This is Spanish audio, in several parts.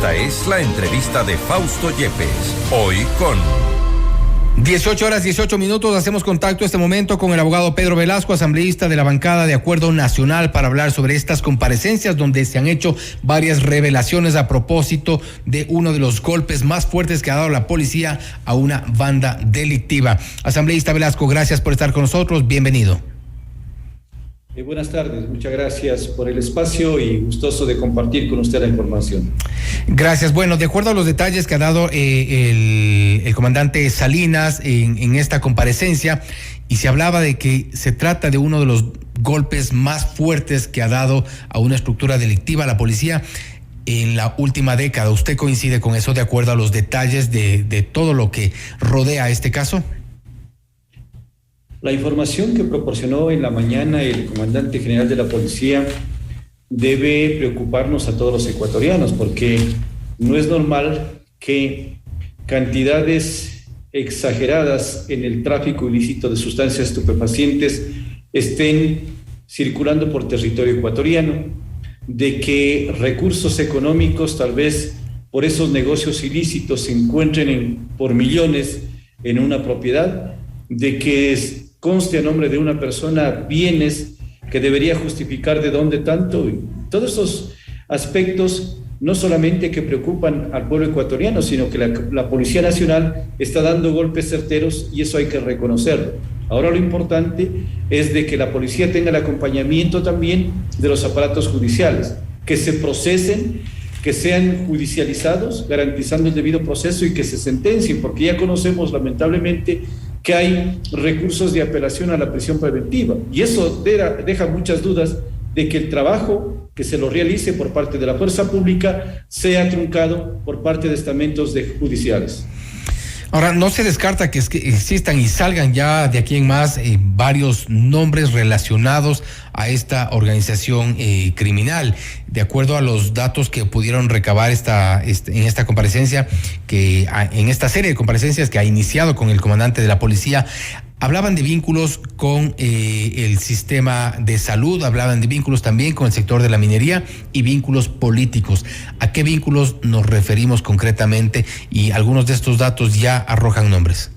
Esta es la entrevista de Fausto Yepes, hoy con... 18:18, hacemos contacto este momento con el abogado Pedro Velasco, asambleísta de la bancada de Acuerdo Nacional, para hablar sobre estas comparecencias donde se han hecho varias revelaciones a propósito de uno de los golpes más fuertes que ha dado la policía a una banda delictiva. Asambleísta Velasco, gracias por estar con nosotros, bienvenido. Buenas tardes, muchas gracias por el espacio y gustoso de compartir con usted la información. Gracias. Bueno, de acuerdo a los detalles que ha dado el comandante Salinas en esta comparecencia, y se hablaba de que se trata de uno de los golpes más fuertes que ha dado a una estructura delictiva la policía en la última década. ¿Usted coincide con eso de acuerdo a los detalles de todo lo que rodea este caso? La información que proporcionó en la mañana el comandante general de la policía debe preocuparnos a todos los ecuatorianos, porque no es normal que cantidades exageradas en el tráfico ilícito de sustancias estupefacientes estén circulando por territorio ecuatoriano, de que recursos económicos tal vez por esos negocios ilícitos se encuentren por millones en una propiedad, de que conste a nombre de una persona bienes que debería justificar de dónde tanto. Y todos esos aspectos no solamente que preocupan al pueblo ecuatoriano, sino que la Policía Nacional está dando golpes certeros y eso hay que reconocerlo. Ahora lo importante es de que la policía tenga el acompañamiento también de los aparatos judiciales, que se procesen, que sean judicializados, garantizando el debido proceso y que se sentencien, porque ya conocemos lamentablemente que hay recursos de apelación a la prisión preventiva y eso deja muchas dudas de que el trabajo que se lo realice por parte de la fuerza pública sea truncado por parte de estamentos judiciales. Ahora, no se descarta que existan y salgan ya de aquí en más varios nombres relacionados a esta organización criminal. De acuerdo a los datos que pudieron recabar en esta comparecencia, en esta serie de comparecencias que ha iniciado con el comandante de la policía, hablaban de vínculos con el sistema de salud, hablaban de vínculos también con el sector de la minería y vínculos políticos. ¿A qué vínculos nos referimos concretamente? Y algunos de estos datos ya arrojan nombres.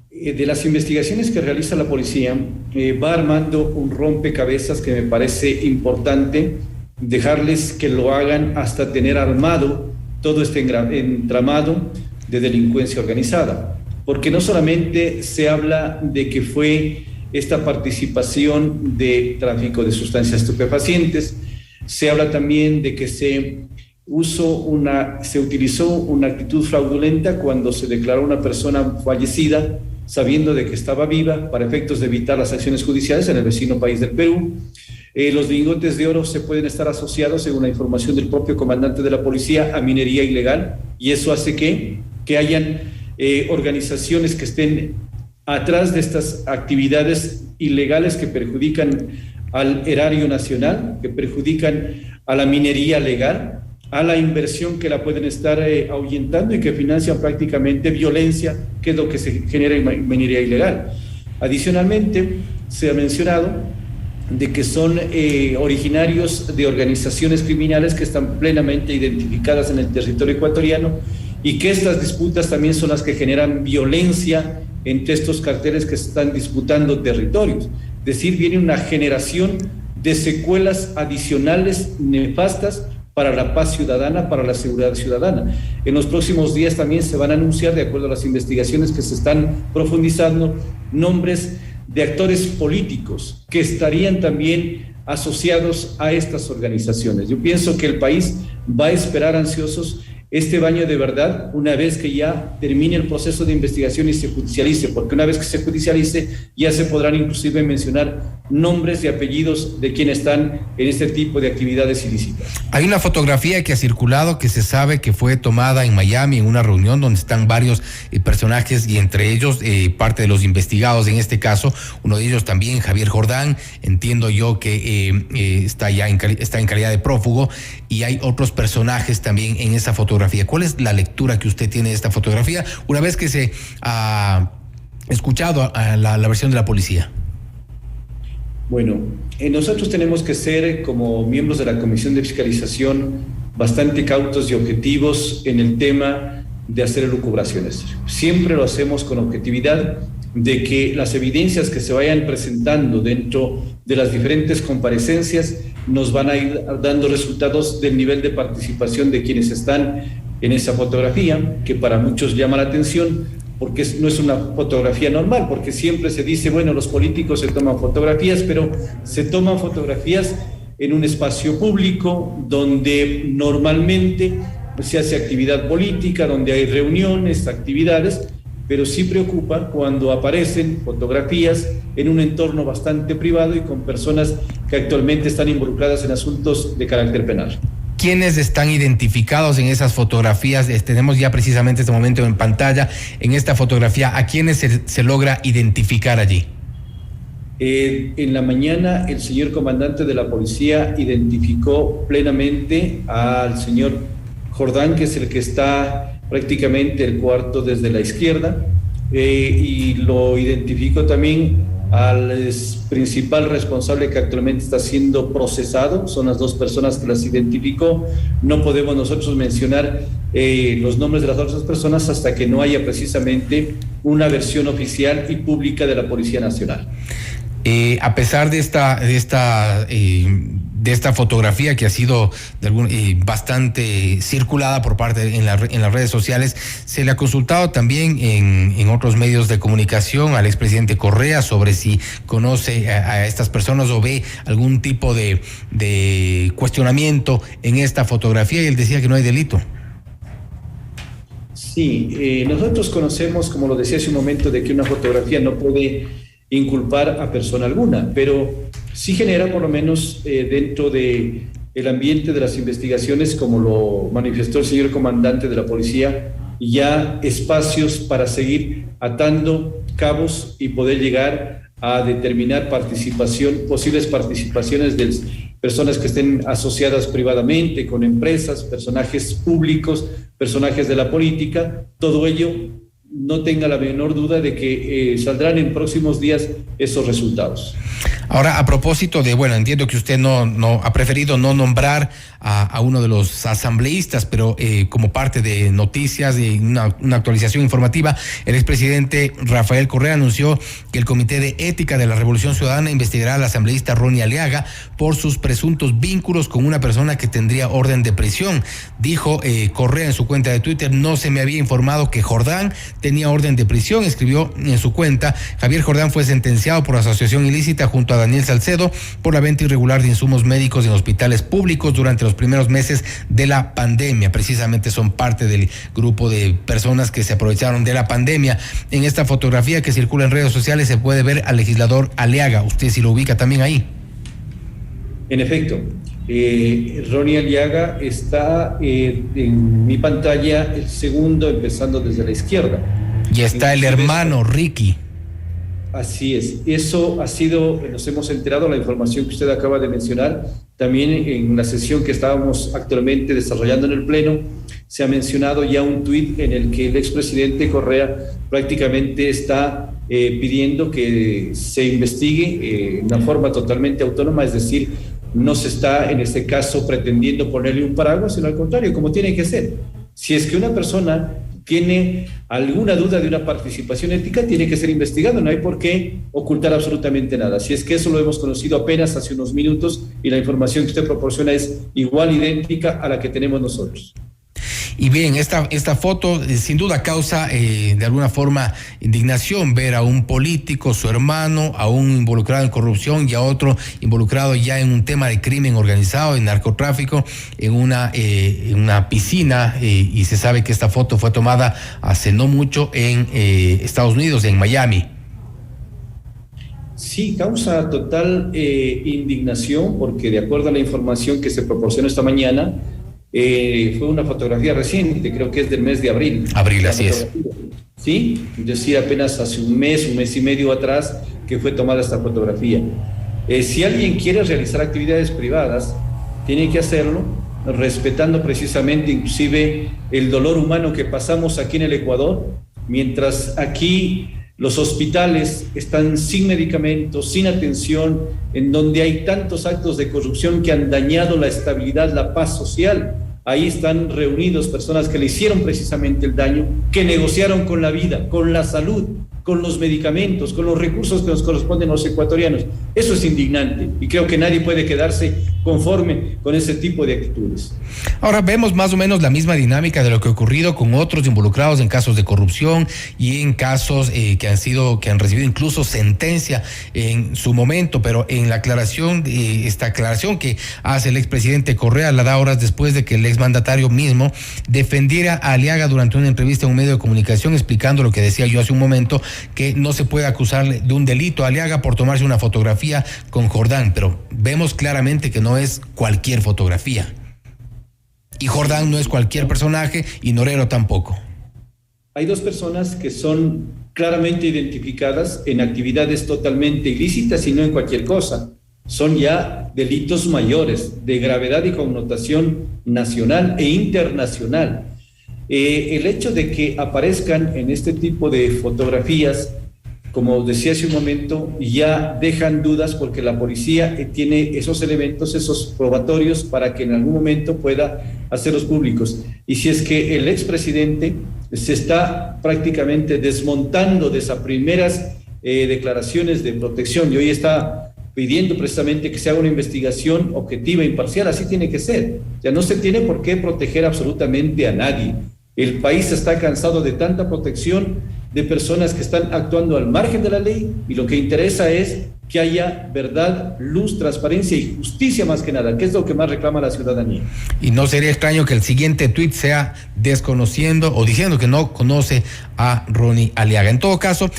De las investigaciones que realiza la policía, va armando un rompecabezas que me parece importante dejarles que lo hagan hasta tener armado todo este entramado de delincuencia organizada. Porque no solamente se habla de que fue esta participación de tráfico de sustancias estupefacientes, se habla también de que se utilizó una actitud fraudulenta cuando se declaró una persona fallecida, sabiendo de que estaba viva, para efectos de evitar las acciones judiciales en el vecino país del Perú. Los lingotes de oro se pueden estar asociados, según la información del propio comandante de la policía, a minería ilegal, y eso hace que hayan organizaciones que estén atrás de estas actividades ilegales que perjudican al erario nacional, que perjudican a la minería legal, a la inversión que la pueden estar ahuyentando y que financian prácticamente violencia, que es lo que se genera en minería ilegal. Adicionalmente, se ha mencionado de que son originarios de organizaciones criminales que están plenamente identificadas en el territorio ecuatoriano y que estas disputas también son las que generan violencia entre estos carteles que se están disputando territorios. Es decir, viene una generación de secuelas adicionales nefastas para la paz ciudadana, para la seguridad ciudadana. En los próximos días también se van a anunciar, de acuerdo a las investigaciones que se están profundizando, nombres de actores políticos que estarían también asociados a estas organizaciones. Yo pienso que el país va a esperar ansiosos este baño de verdad una vez que ya termine el proceso de investigación y se judicialice, porque una vez que se judicialice ya se podrán inclusive mencionar nombres y apellidos de quienes están en este tipo de actividades ilícitas. Hay una fotografía que ha circulado que se sabe que fue tomada en Miami en una reunión donde están varios personajes y entre ellos parte de los investigados en este caso, uno de ellos también Javier Jordán, entiendo yo que está en calidad de prófugo, y hay otros personajes también en esa fotografía. ¿Cuál es la lectura que usted tiene de esta fotografía una vez que se ha escuchado a la versión de la policía? Bueno, nosotros tenemos que ser, como miembros de la Comisión de Fiscalización, bastante cautos y objetivos en el tema de hacer elucubraciones. Siempre lo hacemos con objetividad de que las evidencias que se vayan presentando dentro de las diferentes comparecencias nos van a ir dando resultados del nivel de participación de quienes están en esa fotografía, que para muchos llama la atención, porque no es una fotografía normal, porque siempre se dice, bueno, los políticos se toman fotografías, pero se toman fotografías en un espacio público donde normalmente se hace actividad política, donde hay reuniones, actividades, pero sí preocupa cuando aparecen fotografías en un entorno bastante privado y con personas que actualmente están involucradas en asuntos de carácter penal. ¿Quiénes están identificados en esas fotografías? Tenemos ya precisamente este momento en pantalla, en esta fotografía, ¿a quiénes se logra identificar allí? En la mañana el señor comandante de la policía identificó plenamente al señor Jordán, que es el que está prácticamente el cuarto desde la izquierda, y lo identificó también al principal responsable que actualmente está siendo procesado. Son las dos personas que las identificó. No podemos nosotros mencionar los nombres de las otras personas hasta que no haya precisamente una versión oficial y pública de la Policía Nacional. A pesar de esta fotografía que ha sido bastante circulada por parte en las redes sociales, se le ha consultado también en otros medios de comunicación al expresidente Correa sobre si conoce a estas personas o ve algún tipo de cuestionamiento en esta fotografía, y él decía que no hay delito. Sí, nosotros conocemos, como lo decía hace un momento, de que una fotografía no puede inculpar a persona alguna, pero sí genera, por lo menos dentro del ambiente de las investigaciones, como lo manifestó el señor comandante de la policía, ya espacios para seguir atando cabos y poder llegar a determinar posibles participaciones de personas que estén asociadas privadamente con empresas, personajes públicos, personajes de la política. Todo ello, no tenga la menor duda de que saldrán en próximos días esos resultados. Ahora, a propósito de, entiendo que usted no ha preferido no nombrar a uno de los asambleístas, pero como parte de noticias, de una actualización informativa, el expresidente Rafael Correa anunció que el Comité de Ética de la Revolución Ciudadana investigará al asambleísta Ronnie Aliaga por sus presuntos vínculos con una persona que tendría orden de prisión. Dijo Correa en su cuenta de Twitter: no se me había informado que Jordán tenía orden de prisión. Escribió en su cuenta: Javier Jordán fue sentenciado por asociación ilícita junto a Daniel Salcedo por la venta irregular de insumos médicos en hospitales públicos durante los primeros meses de la pandemia. Precisamente son parte del grupo de personas que se aprovecharon de la pandemia. En esta fotografía que circula en redes sociales se puede ver al legislador Aliaga. ¿Usted sí lo ubica también ahí? En efecto, Ronnie Aliaga está en mi pantalla, el segundo, empezando desde la izquierda. Y está el hermano Ricky. Así es, eso ha sido, nos hemos enterado, la información que usted acaba de mencionar, también en la sesión que estábamos actualmente desarrollando en el Pleno, se ha mencionado ya un tuit en el que el expresidente Correa prácticamente está pidiendo que se investigue de una forma totalmente autónoma, es decir, no se está en este caso pretendiendo ponerle un paraguas, sino al contrario, como tiene que ser. Si es que una persona tiene alguna duda de una participación ética, tiene que ser investigado, no hay por qué ocultar absolutamente nada. Si es que eso lo hemos conocido apenas hace unos minutos y la información que usted proporciona es igual, idéntica a la que tenemos nosotros. Y bien, esta foto sin duda causa de alguna forma indignación ver a un político, su hermano, a un involucrado en corrupción y a otro involucrado ya en un tema de crimen organizado, en narcotráfico, en una piscina, y se sabe que esta foto fue tomada hace no mucho en Estados Unidos, en Miami. Sí, causa total indignación porque de acuerdo a la información que se proporcionó esta mañana, fue una fotografía reciente, creo que es del mes de abril. Abril, así es. Sí, es decir, apenas hace un mes y medio atrás que fue tomada esta fotografía. Si alguien quiere realizar actividades privadas, tiene que hacerlo respetando precisamente inclusive el dolor humano que pasamos aquí en el Ecuador, mientras aquí los hospitales están sin medicamentos, sin atención, en donde hay tantos actos de corrupción que han dañado la estabilidad, la paz social. Ahí están reunidos personas que le hicieron precisamente el daño, que negociaron con la vida, con la salud, con los medicamentos, con los recursos que nos corresponden a los ecuatorianos. Eso es indignante y creo que nadie puede quedarse conforme con ese tipo de actitudes. Ahora vemos más o menos la misma dinámica de lo que ha ocurrido con otros involucrados en casos de corrupción y en casos que han recibido incluso sentencia en su momento, pero en la aclaración, esta aclaración que hace el expresidente Correa la da horas después de que el exmandatario mismo defendiera a Aliaga durante una entrevista en un medio de comunicación, explicando lo que decía yo hace un momento, que no se puede acusarle de un delito a Aliaga por tomarse una fotografía con Jordán, pero vemos claramente que no es cualquier fotografía. Y Jordán no es cualquier personaje y Norero tampoco. Hay dos personas que son claramente identificadas en actividades totalmente ilícitas y no en cualquier cosa. Son ya delitos mayores de gravedad y connotación nacional e internacional. El hecho de que aparezcan en este tipo de fotografías, como decía hace un momento, ya dejan dudas porque la policía tiene esos elementos, esos probatorios para que en algún momento pueda hacerlos públicos. Y si es que el expresidente se está prácticamente desmontando de esas primeras declaraciones de protección y hoy está pidiendo precisamente que se haga una investigación objetiva e imparcial, así tiene que ser. Ya no se tiene por qué proteger absolutamente a nadie. El país está cansado de tanta protección de personas que están actuando al margen de la ley y lo que interesa es que haya verdad, luz, transparencia y justicia más que nada, que es lo que más reclama la ciudadanía. Y no sería extraño que el siguiente tuit sea desconociendo o diciendo que no conoce a Ronnie Aliaga. En todo caso,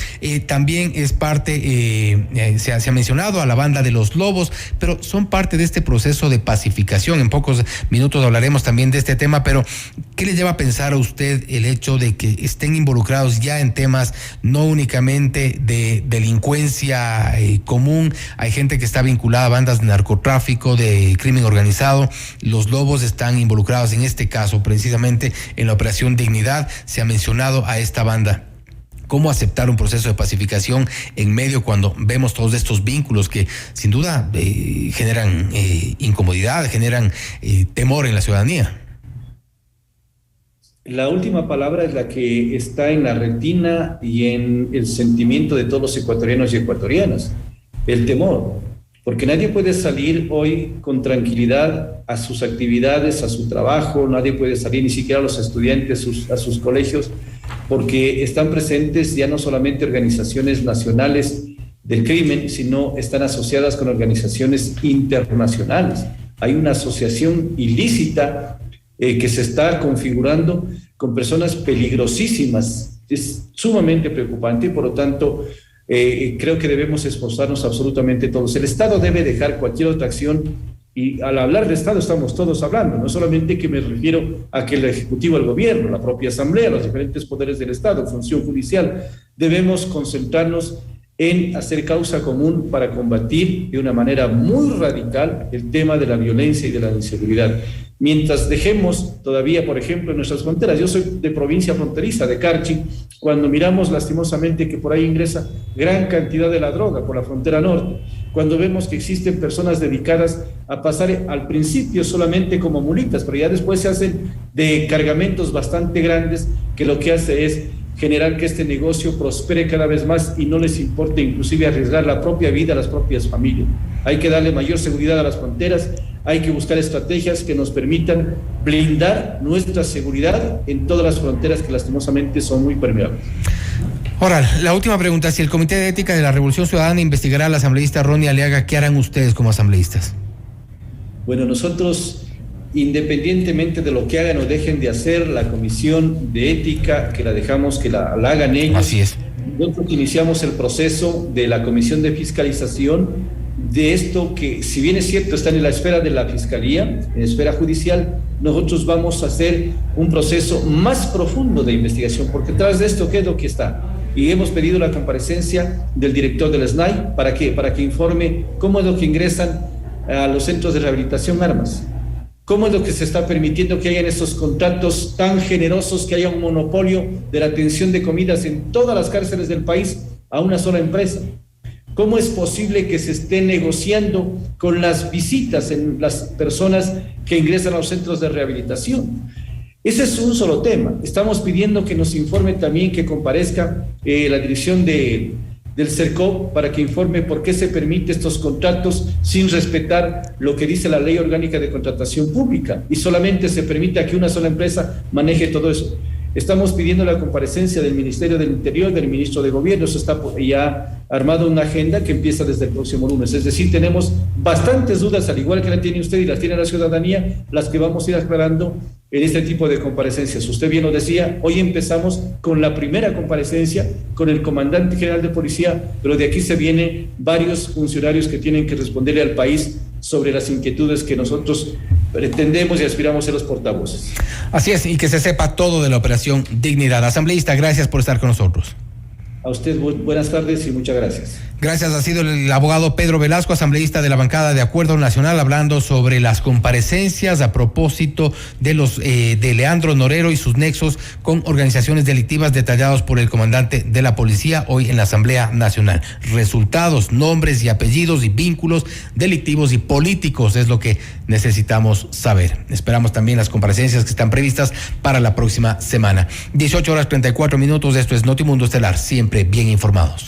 también es parte, se ha mencionado a la banda de los Lobos, pero son parte de este proceso de pacificación. En pocos minutos hablaremos también de este tema, pero ¿qué le lleva a pensar a usted el hecho de que estén involucrados ya en temas no únicamente de delincuencia común? Hay gente que está vinculada a bandas de narcotráfico, de crimen organizado. Los Lobos están involucrados en este caso, precisamente en la Operación Dignidad. Se ha mencionado a esta banda. ¿Cómo aceptar un proceso de pacificación en medio cuando vemos todos estos vínculos que sin duda generan incomodidad, generan temor en la ciudadanía? La última palabra es la que está en la retina y en el sentimiento de todos los ecuatorianos y ecuatorianas, el temor, porque nadie puede salir hoy con tranquilidad a sus actividades, a su trabajo, nadie puede salir ni siquiera a los estudiantes a sus colegios, porque están presentes ya no solamente organizaciones nacionales del crimen, sino están asociadas con organizaciones internacionales. Hay una asociación ilícita que se está configurando con personas peligrosísimas. Es sumamente preocupante y por lo tanto creo que debemos esforzarnos absolutamente todos. El Estado debe dejar cualquier otra acción y al hablar de Estado estamos todos hablando, no solamente que me refiero a que el Ejecutivo, el Gobierno, la propia Asamblea, los diferentes poderes del Estado, función judicial, debemos concentrarnos en hacer causa común para combatir de una manera muy radical el tema de la violencia y de la inseguridad. Mientras dejemos todavía, por ejemplo, en nuestras fronteras, yo soy de provincia fronteriza, de Carchi, cuando miramos lastimosamente que por ahí ingresa gran cantidad de la droga por la frontera norte, cuando vemos que existen personas dedicadas a pasar al principio solamente como mulitas, pero ya después se hacen de cargamentos bastante grandes, que lo que hace es generar que este negocio prospere cada vez más y no les importe inclusive arriesgar la propia vida a las propias familias. Hay que darle mayor seguridad a las fronteras, hay que buscar estrategias que nos permitan blindar nuestra seguridad en todas las fronteras que lastimosamente son muy permeables. Ahora, la última pregunta, si el Comité de Ética de la Revolución Ciudadana investigará al asambleísta Ronnie Aliaga, ¿qué harán ustedes como asambleístas? Bueno, nosotros, independientemente de lo que hagan o dejen de hacer, la Comisión de Ética, que la dejamos que la hagan ellos. Así es. Nosotros iniciamos el proceso de la Comisión de Fiscalización de esto que, si bien es cierto, está en la esfera de la Fiscalía, en la esfera judicial, nosotros vamos a hacer un proceso más profundo de investigación, porque tras de esto, ¿qué es lo que está? Y hemos pedido la comparecencia del director del SNAI, ¿para qué? Para que informe cómo es lo que ingresan a los centros de rehabilitación armas. ¿Cómo es lo que se está permitiendo que hayan esos contratos tan generosos, que haya un monopolio de la atención de comidas en todas las cárceles del país a una sola empresa? ¿Cómo es posible que se esté negociando con las visitas en las personas que ingresan a los centros de rehabilitación? Ese es un solo tema. Estamos pidiendo que nos informe también, que comparezca la dirección del CERCOP para que informe por qué se permite estos contratos sin respetar lo que dice la Ley Orgánica de Contratación Pública y solamente se permite que una sola empresa maneje todo eso. Estamos pidiendo la comparecencia del Ministerio del Interior, del Ministro de Gobierno. Eso está ya armado una agenda que empieza desde el próximo lunes. Es decir, tenemos bastantes dudas, al igual que la tiene usted y las tiene la ciudadanía, las que vamos a ir aclarando en este tipo de comparecencias. Usted bien lo decía, hoy empezamos con la primera comparecencia con el comandante general de policía, pero de aquí se vienen varios funcionarios que tienen que responderle al país sobre las inquietudes que nosotros pretendemos y aspiramos a ser los portavoces. Así es, y que se sepa todo de la operación Dignidad. Asambleísta, gracias por estar con nosotros. A usted buenas tardes y muchas gracias. Gracias, ha sido el abogado Pedro Velasco, asambleísta de la bancada de Acuerdo Nacional, hablando sobre las comparecencias a propósito de los de Leandro Norero y sus nexos con organizaciones delictivas detallados por el comandante de la policía hoy en la Asamblea Nacional. Resultados, nombres y apellidos y vínculos delictivos y políticos es lo que necesitamos saber. Esperamos también las comparecencias que están previstas para la próxima semana. 18:34, esto es Notimundo Estelar, siempre bien informados.